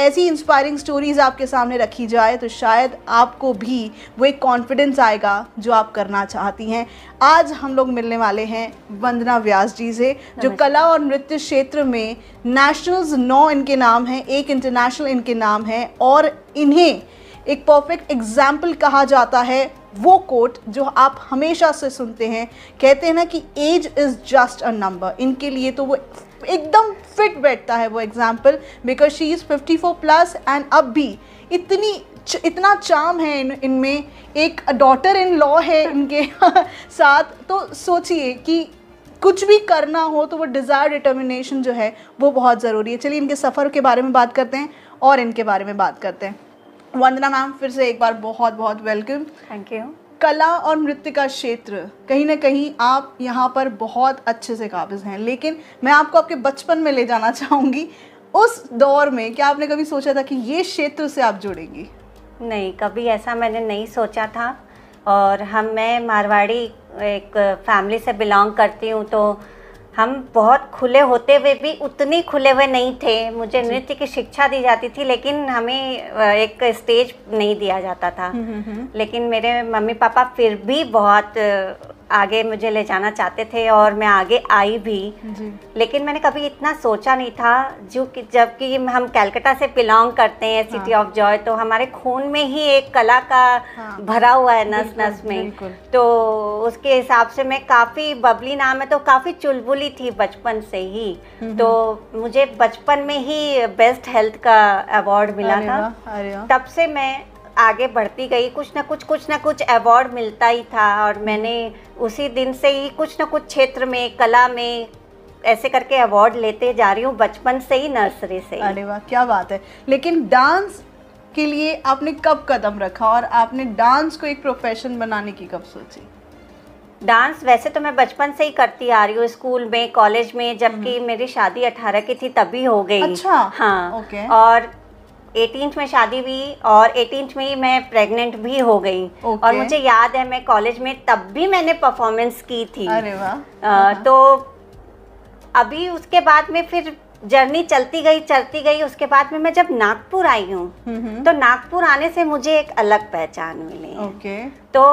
ऐसी inspiring stories आपके सामने रखी जाए तो शायद आपको भी वो एक कॉन्फिडेंस आएगा जो आप करना चाहती हैं। आज हम लोग मिलने वाले हैं वंदना व्यास जी से, जो कला और नृत्य क्षेत्र में नेशनल्स 9 इनके नाम हैं, 1 इंटरनेशनल इनके नाम है, और इन्हें एक परफेक्ट एग्जाम्पल कहा जाता है। वो कोट जो आप हमेशा से सुनते हैं, कहते हैं ना कि age is just a number, इनके लिए तो वो एकदम फिट बैठता है वो example, because she is 54 plus and अब भी इतना चार्म है इनमें। एक डॉटर इन लॉ है इनके साथ, तो सोचिए कि कुछ भी करना हो तो वो डिज़ायर डिटर्मिनेशन जो है वो बहुत ज़रूरी है। चलिए इनके सफ़र के बारे में बात करते हैं और इनके बारे में बात करते हैं। वंदना मैम, फिर से एक बार बहुत बहुत वेलकम। Thank you. कला और नृत्य का क्षेत्र कहीं ना कहीं आप यहाँ पर बहुत अच्छे से काबिज हैं, लेकिन मैं आपको आपके बचपन में ले जाना चाहूँगी। उस दौर में क्या आपने कभी सोचा था कि ये क्षेत्र से आप जुड़ेंगी? नहीं, कभी ऐसा मैंने नहीं सोचा था। और मैं मारवाड़ी एक फैमिली से बिलोंग करती हूँ, तो हम बहुत खुले होते हुए भी उतने खुले हुए नहीं थे। मुझे नृत्य की शिक्षा दी जाती थी, लेकिन हमें एक स्टेज नहीं दिया जाता था। लेकिन मेरे मम्मी पापा फिर भी बहुत आगे मुझे ले जाना चाहते थे और मैं आगे आई भी। लेकिन मैंने कभी इतना सोचा नहीं था, जो कि जबकि हम कलकत्ता से बिलोंग करते हैं, सिटी ऑफ जॉय, तो हमारे खून में ही एक कला का भरा हुआ है नस नस में। तो उसके हिसाब से मैं काफ़ी बबली नाम है, तो काफ़ी चुलबुली थी बचपन से ही। तो मुझे बचपन में ही बेस्ट हेल्थ का अवार्ड मिला था। तब से मैं आगे बढ़ती गई, कुछ ना कुछ अवार्ड मिलता ही था, और मैंने उसी दिन से ही कुछ ना कुछ क्षेत्र में, कला में ऐसे करके अवार्ड लेते जा रही हूँ, बचपन से ही, नर्सरी से ही। अरे वाह, क्या बात है। लेकिन डांस के लिए आपने कब कदम रखा और आपने डांस को एक प्रोफेशन बनाने की कब सोची? डांस वैसे तो मैं बचपन से ही करती आ रही हूँ, स्कूल में, कॉलेज में, जबकि मेरी शादी 18 की थी तभी हो गई। अच्छा, हाँ। ओके। और 18th में शादी हुई और 18th में ही मैं प्रेग्नेंट भी हो गई। और मुझे याद है मैं कॉलेज में तब भी मैंने परफॉर्मेंस की थी। अरे वाह। तो अभी उसके बाद में फिर जर्नी चलती गई। उसके बाद में मैं जब नागपुर आई हूँ, तो नागपुर आने से मुझे एक अलग पहचान मिली। तो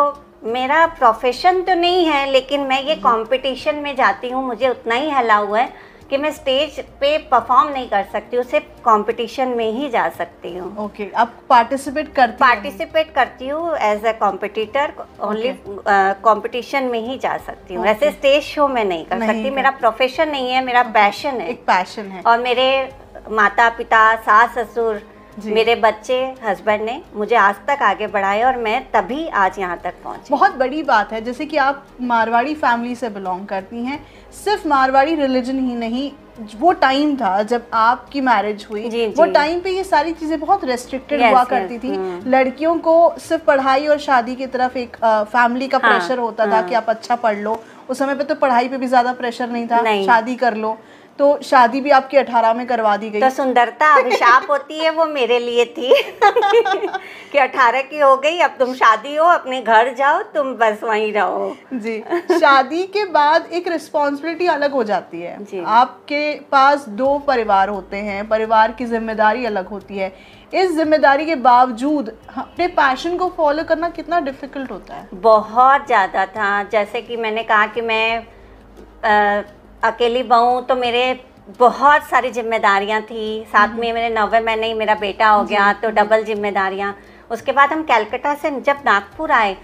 मेरा प्रोफेशन तो नहीं है, लेकिन मैं ये कंपटीशन में जाती हूँ, मुझे उतना ही हला हुआ है कि मैं स्टेज पे परफॉर्म नहीं कर सकती हूँ, सिर्फ कंपटीशन में ही जा सकती हूँ। ओके, आप पार्टिसिपेट करती हूँ as a competitor, only competition में ही जा सकती हूँ। ऐसे स्टेज शो में नहीं कर सकती। मेरा प्रोफेशन नहीं है, मेरा पैशन है, एक पैशन है। और मेरे माता पिता, सास ससुर, मेरे बच्चे, हस्बैंड ने मुझे आज तक आगे बढ़ाया, और मैं तभी आज यहाँ तक पहुँची। बहुत बड़ी बात है। जैसे कि आप मारवाड़ी फैमिली से बिलोंग करती हैं, सिर्फ मारवाड़ी रिलीजन ही नहीं, वो टाइम था जब आपकी मैरिज हुई, वो टाइम पे ये सारी चीज़ें बहुत रेस्ट्रिक्टेड हुआ करती थी। लड़कियों को सिर्फ पढ़ाई और शादी की तरफ एक फैमिली का प्रेशर होता था कि आप अच्छा पढ़ लो। उस समय पे तो पढ़ाई पे भी ज़्यादा प्रेशर नहीं था, शादी कर लो। तो शादी भी आपकी 18 में करवा दी गई। तो सुंदरता अभिशाप होती है, वो मेरे लिए थी कि 18 की हो गई, अब तुम शादी हो, अपने घर जाओ, तुम बस वहीं रहो। जी। शादी के बाद एक रिस्पॉन्सिबिलिटी अलग हो जाती है। आपके पास 2 परिवार होते हैं, परिवार की जिम्मेदारी अलग होती है। इस जिम्मेदारी के बावजूद अपने पैशन को फॉलो करना कितना डिफिकल्ट होता है? बहुत ज़्यादा था। जैसे कि मैंने कहा कि मैं अकेली बहू, तो मेरे बहुत सारी जिम्मेदारियां थी। साथ में मेरे 9वें महीने ही मेरा बेटा हो गया, तो डबल जिम्मेदारियां। उसके बाद हम कलकत्ता से जब नागपुर आए,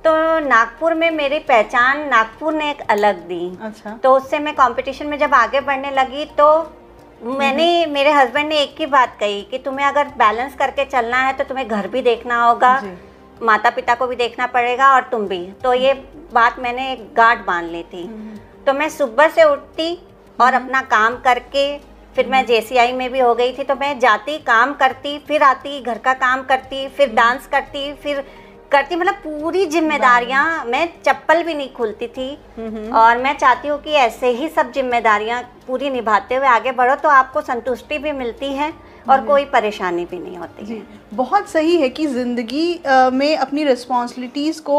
तो नागपुर में मेरी पहचान नागपुर ने एक अलग दी। अच्छा। तो उससे मैं कंपटीशन में जब आगे बढ़ने लगी, तो मेरे हस्बैंड ने एक ही बात कही कि तुम्हें अगर बैलेंस करके चलना है तो तुम्हें घर भी देखना होगा, माता पिता को भी देखना पड़ेगा, और तुम भी। तो ये बात मैंने गांठ बांध ली थी। तो मैं सुबह से उठती और अपना काम करके, फिर मैं JCI में भी हो गई थी, तो मैं जाती, काम करती, फिर आती, घर का काम करती, फिर डांस करती, फिर करती, मतलब पूरी जिम्मेदारियां, मैं चप्पल भी नहीं खुलती थी। और मैं चाहती हूँ कि ऐसे ही सब जिम्मेदारियां पूरी निभाते हुए आगे बढ़ो, तो आपको संतुष्टि भी मिलती है और कोई परेशानी भी नहीं होती है। बहुत सही है कि ज़िंदगी में अपनी रिस्पॉन्सिबिलिटीज़ को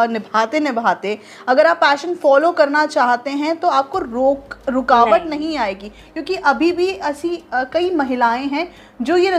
निभाते निभाते अगर आप पैशन फॉलो करना चाहते हैं तो आपको रुकावट नहीं आएगी, क्योंकि अभी भी ऐसी कई महिलाएं हैं जो ये